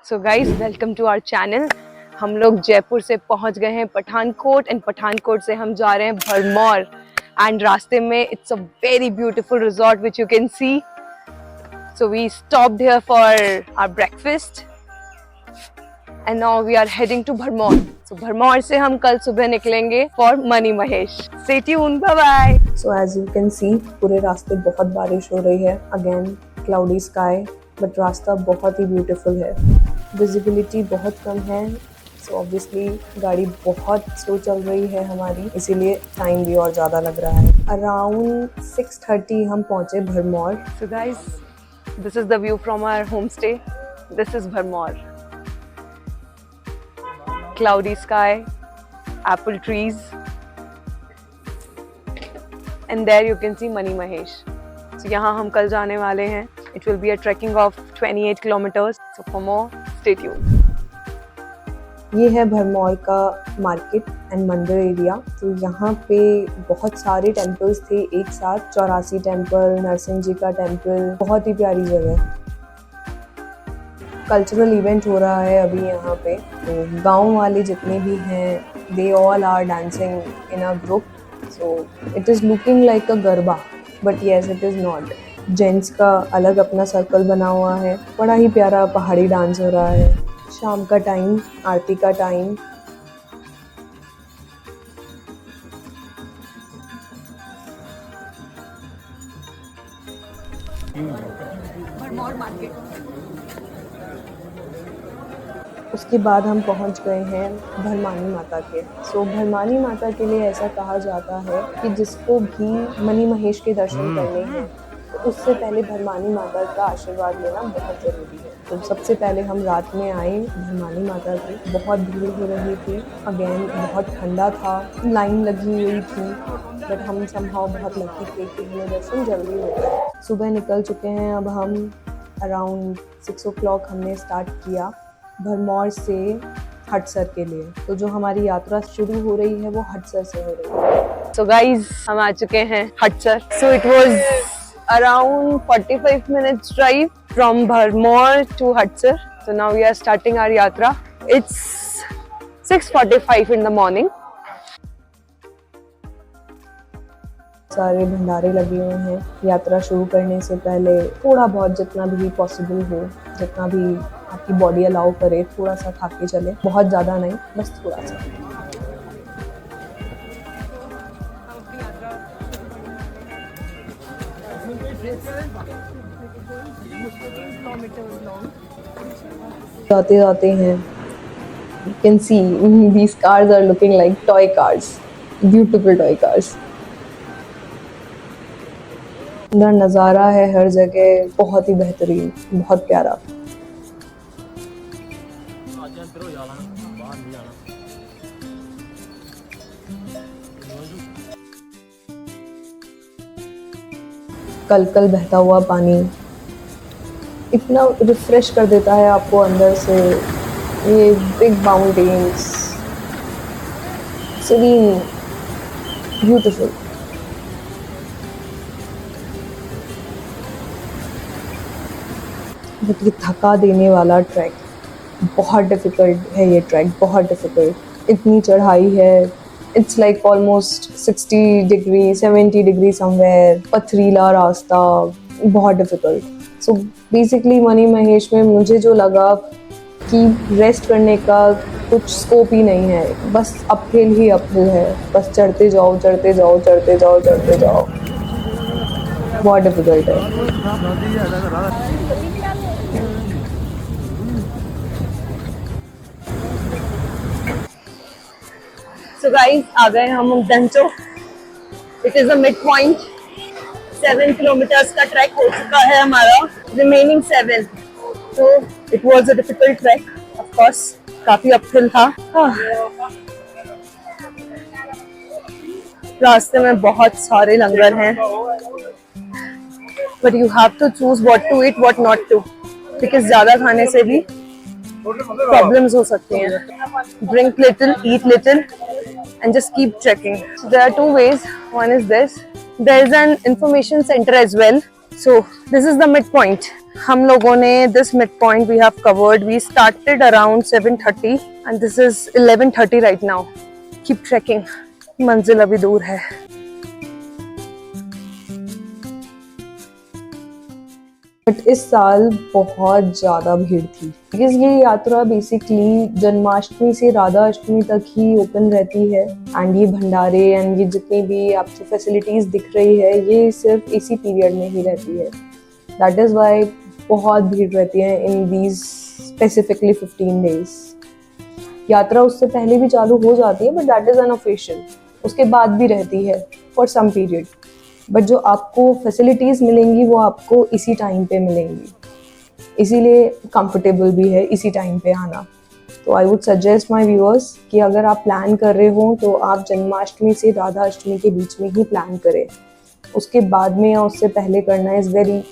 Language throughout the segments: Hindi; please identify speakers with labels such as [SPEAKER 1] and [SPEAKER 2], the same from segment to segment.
[SPEAKER 1] So guys welcome to our channel. हम लोग जयपुर से पहुंच गए हैं पठानकोट एंड पठानकोट से हम जा रहे हैं भरमौर एंड रास्ते में it's a very beautiful resort which you can see. So we stopped here for our breakfast and now we are heading to Bharmour. So Bharmour से हम कल सुबह निकलेंगे for Mani Mahesh. Stay tuned, bye bye.
[SPEAKER 2] So as you can see पूरे रास्ते बहुत बारिश हो रही है, अगेन क्लाउडी स्काई, बट रास्ता बहुत ही ब्यूटीफुल है। विजिबिलिटी बहुत कम है, सो ऑब्वियसली गाड़ी बहुत स्लो चल रही है हमारी, इसीलिए टाइम भी और ज़्यादा लग रहा है। अराउंड 6:30 हम पहुँचे Bharmour.
[SPEAKER 1] So guys this is the view from our home stay. This is Bharmour, cloudy sky, apple trees, and there you can see Mani Mahesh. So यहाँ हम कल जाने वाले हैं। It will be a trekking of 28 kilometers. So for more, stay tuned.
[SPEAKER 2] ये है भरमौर का मार्केट एंड मंदिर एरिया। तो यहाँ पे बहुत सारे टेम्पल्स थे एक साथ, 84 टेम्पल, नरसिंह जी का टेम्पल, बहुत ही प्यारी जगह। कल्चरल इवेंट हो रहा है अभी यहाँ पे, तो गांव वाले जितने भी हैं they all are dancing in a group. So it is looking like a garba, but yes it is not. Gents का अलग अपना सर्कल बना हुआ है, बड़ा ही प्यारा पहाड़ी डांस हो रहा है। शाम का टाइम, आरती का टाइम।
[SPEAKER 1] भरमौर मार्केट।
[SPEAKER 2] उसके बाद हम पहुंच गए हैं भरमानी माता के। सो भरमानी माता के लिए ऐसा कहा जाता है कि जिसको भी मनी महेश के दर्शन करने हैं तो उससे पहले भरमानी माता का आशीर्वाद लेना बहुत ज़रूरी है। तो सबसे पहले हम रात में आए भरमानी माता की। बहुत भीड़ हो रही थी, अगेन बहुत ठंडा था, लाइन लगी हुई थी, बट हम समहाउ बहुत लकी थे कि हमें दर्शन जल्दी हो गए। सुबह निकल चुके हैं अब हम। अराउंड 6 o'clock हमने स्टार्ट किया भरमौर से हटसर के लिए। तो जो हमारी यात्रा शुरू हो रही है वो हटसर से हो रही है।
[SPEAKER 1] So guys हम आ चुके हैं हटसर। So it was around 45 minutes drive from Bharmor to Hatsar. So now we are starting our yatra. It's 6:45 in the morning.
[SPEAKER 2] सारे भंडारे लगे हुए हैं। यात्रा शुरू करने से पहले थोड़ा बहुत जितना भी पॉसिबल हो, जितना भी आपकी बॉडी अलाउ करे, थोड़ा सा खा के चले। बहुत ज़्यादा नहीं, बस थोड़ा सा। जाते जाते हैं, you can see these cars are looking like toy cars, beautiful toy cars. इधर नज़ारा है हर जगह बहुत ही बेहतरीन, बहुत प्यारा। कल कल बहता हुआ पानी इतना रिफ्रेश कर देता है आपको अंदर से। ये big mountains, serene, beautiful. But ये थका देने वाला ट्रैक, बहुत डिफ़िकल्ट है ये ट्रैक, बहुत डिफ़िकल्ट। इतनी चढ़ाई है, it's like almost 60 degree 70 degree somewhere, पथरीला रास्ता, बहुत difficult. So basically money Mahesh में मुझे जो लगा कि रेस्ट करने का कुछ स्कोप ही नहीं है, बस अपहिल ही अपहिल है, बस चढ़ते जाओ चढ़ते जाओ चढ़ते जाओ चढ़ते जाओ, बहुत डिफ़िकल्ट है।
[SPEAKER 1] So guys आ गए हम डंचो। It is a mid point. 7 kilometers का ट्रैक हो चुका है हमारा, remaining 7. So it was a difficult trek, of course. काफी अपहिल था। रास्ते में बहुत सारे लंगर हैं, but you have to choose what to eat, what not to, because ज्यादा खाने से भी problems हो सकती हैं। Drink little, eat little, and just keep trekking. So there are two ways. One is this. There is an information center as well. So this is the midpoint. हम लोगों ने this midpoint we have covered. We started around 7:30 and this is 11:30 right now. Keep trekking. मंजिल अभी दूर है.
[SPEAKER 2] बट इस साल बहुत ज़्यादा भीड़ थी बिकॉज ये यात्रा बेसिकली जन्माष्टमी से राधा अष्टमी तक ही ओपन रहती है एंड ये भंडारे एंड ये जितनी भी आपको फैसिलिटीज़ दिख रही है ये सिर्फ इसी पीरियड में ही रहती है. दैट इज़ वाई बहुत भीड़ रहती है इन दीज स्पेसिफिकली 15 डेज. यात्रा उससे पहले भी चालू हो जाती है बट दैट इज़ अनऑफिशियल. उसके बाद भी रहती है फॉर सम पीरियड. बट जो आपको फैसिलिटीज़ मिलेंगी वो आपको इसी टाइम पे मिलेंगी. इसीलिए कंफर्टेबल भी है इसी टाइम पे आना. तो I would suggest my viewers कि अगर आप प्लान कर रहे हो तो आप जन्माष्टमी से राधा अष्टमी के बीच में ही प्लान करें. उसके बाद में या उससे पहले करना is very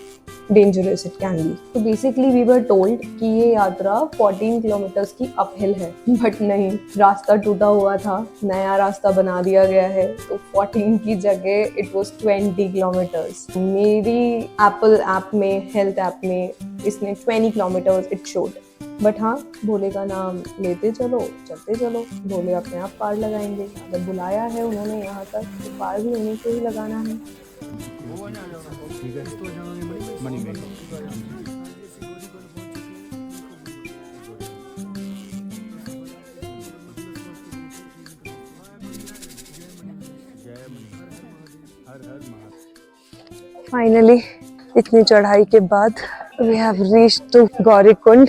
[SPEAKER 2] dangerous it can be. तो बेसिकली वी वर टोल्ड कि ये यात्रा 14 किलोमीटर्स की अपहिल है बट नहीं, रास्ता टूटा हुआ था, नया रास्ता बना दिया गया है तो 14 की जगह इट वाज 20 किलोमीटर्स. मेरी एप्पल ऐप में, हेल्थ ऐप में इसने 20 किलोमीटर्स इट शोड. बट हाँ, भोले का नाम लेते चलो, चलते चलो, भोले अपने आप पार लगाएंगे. अगर बुलाया है उन्होंने यहाँ तक तो पार भी उन्हीं को ही लगाना है.
[SPEAKER 1] फाइनली इतनी चढ़ाई के बाद we have reached to Gaurikund.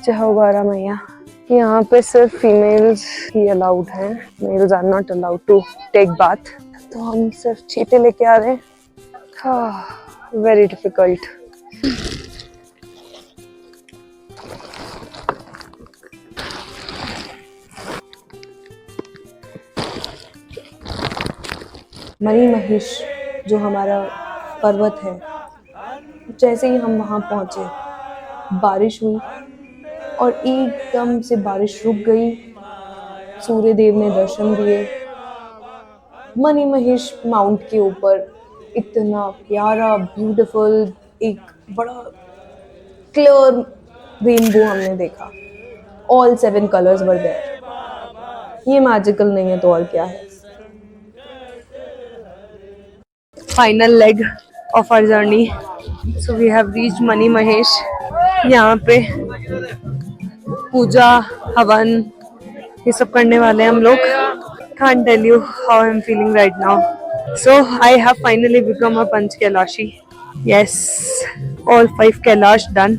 [SPEAKER 1] जय हो गौरा मैया. यहाँ पे सिर्फ फीमेल्स ही अलाउड हैं, males are not allowed to take bath. तो हम सिर्फ छीटे लेके आ रहे हैं. Very difficult.
[SPEAKER 2] मणि महेश जो हमारा पर्वत है, जैसे ही हम वहाँ पहुँचे बारिश हुई और एकदम से बारिश रुक गई. सूर्य देव ने दर्शन दिए. मणि महेश माउंट के ऊपर इतना प्यारा ब्यूटीफुल एक बड़ा क्लियर रेनबो हमने देखा. All 7 colours were there. ये मैजिकल नहीं है तो और क्या है.
[SPEAKER 1] Final leg of our journey. So we have reached Mani Mahesh. यहाँ पे पूजा, हवन ये सब करने वाले हैं हम लोग. Can't tell you how I'm feeling right now. So I have finally become a Panch Kailashi. Yes, all 5 Kailash done.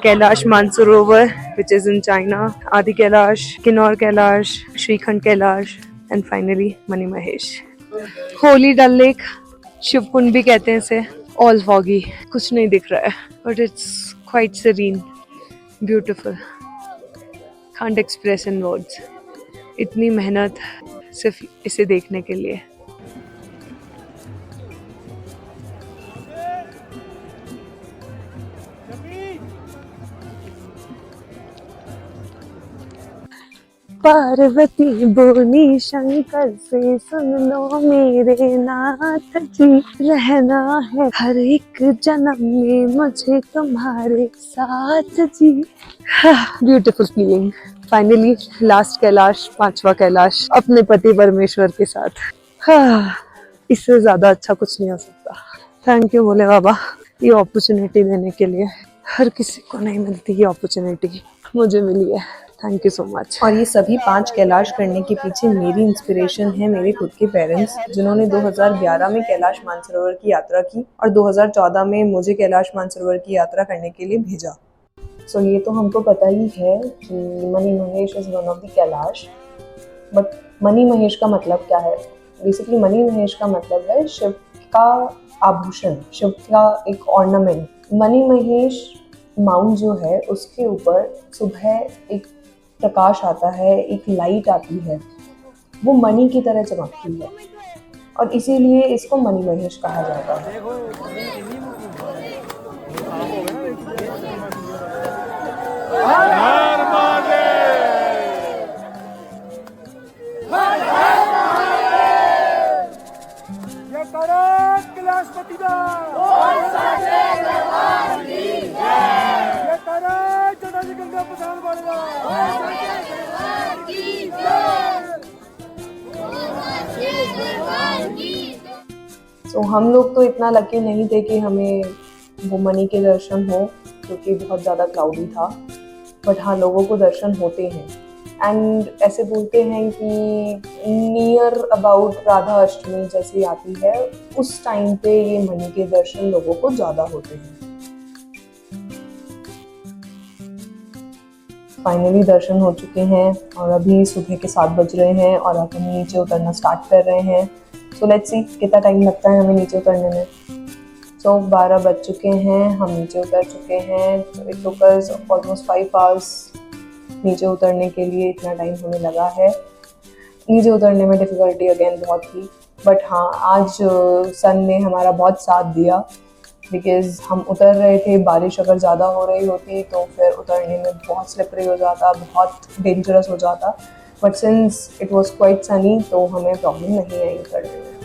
[SPEAKER 1] Kailash Mansarovar, which is in China, Adi Kailash, Kinnaur Kailash, Shrikhand Kailash, and finally Mani Mahesh. Holy Dal Lake, Shivkund भी कहते हैं इसे. All foggy, कुछ नहीं दिख रहा है, but it's quite serene, beautiful. Can't express in words. इतनी मेहनत सिर्फ इसे देखने के लिए. पार्वती बोली शंकर से, सुन लो मेरे नाथ जी, रहना है हर एक जन्म में मुझे तुम्हारे साथ जी. Beautiful feeling. Finally last Kailash, 5वां कैलाश अपने पति परमेश्वर के साथ. इससे ज्यादा अच्छा कुछ नहीं हो सकता. थैंक यू भोले बाबा ये अपॉर्चुनिटी देने के लिए. हर किसी को नहीं मिलती ये अपॉर्चुनिटी, मुझे मिली है. Thank you so much.
[SPEAKER 2] और ये सभी 5 कैलाश करने के पीछे मेरी इंस्पिरेशन है मेरे खुद के पेरेंट्स, जिन्होंने 2011 में कैलाश मानसरोवर की यात्रा की और 2014 में मुझे कैलाश मानसरोवर की यात्रा करने के लिए भेजा. सो ये तो हमको पता ही है कि Mani Mahesh is one of the Kailash. But Mani Mahesh का मतलब क्या है? बेसिकली मणि महेश का मतलब है शिव का आभूषण, शिव का एक ऑर्नामेंट. मणि महेश माउंट जो है उसके ऊपर सुबह एक प्रकाश आता है, एक लाइट आती है, वो मणि की तरह चमकती है और इसीलिए इसको मणि महेश कहा जाता है.
[SPEAKER 3] कैलाशपति
[SPEAKER 2] तो हम लोग तो इतना लकी नहीं थे कि हमें वो मणि के दर्शन हो, क्योंकि बहुत ज़्यादा क्लाउडी था। बट हाँ, लोगों को दर्शन होते हैं। एंड ऐसे बोलते हैं कि नियर अबाउट राधा अष्टमी जैसी आती है, उस टाइम पे ये मणि के दर्शन लोगों को ज़्यादा होते हैं। फाइनली दर्शन हो चुके हैं और अभी सुबह के 7 बज रहे हैं और अब हम नीचे उतरना स्टार्ट कर रहे हैं। सो लेट्स सी कितना टाइम लगता है हमें नीचे उतरने में। सो 12 बज चुके हैं, हम नीचे उतर चुके हैं। It took us almost 5 hours नीचे उतरने के लिए, इतना टाइम हमें लगा है। नीचे उतरने में डिफ़िकल्टी अगेन बहुत थी, बट हाँ, आज सन ने हमारा बहुत साथ दिया, बिकॉज़ हम उतर रहे थे। बारिश अगर ज़्यादा हो रही होती तो फिर उतरने में बहुत स्लिपरी हो जाता, बहुत डेंजरस हो जाता। But since it was quite Sunny तो हमें प्रॉब्लम नहीं आई उतरने में।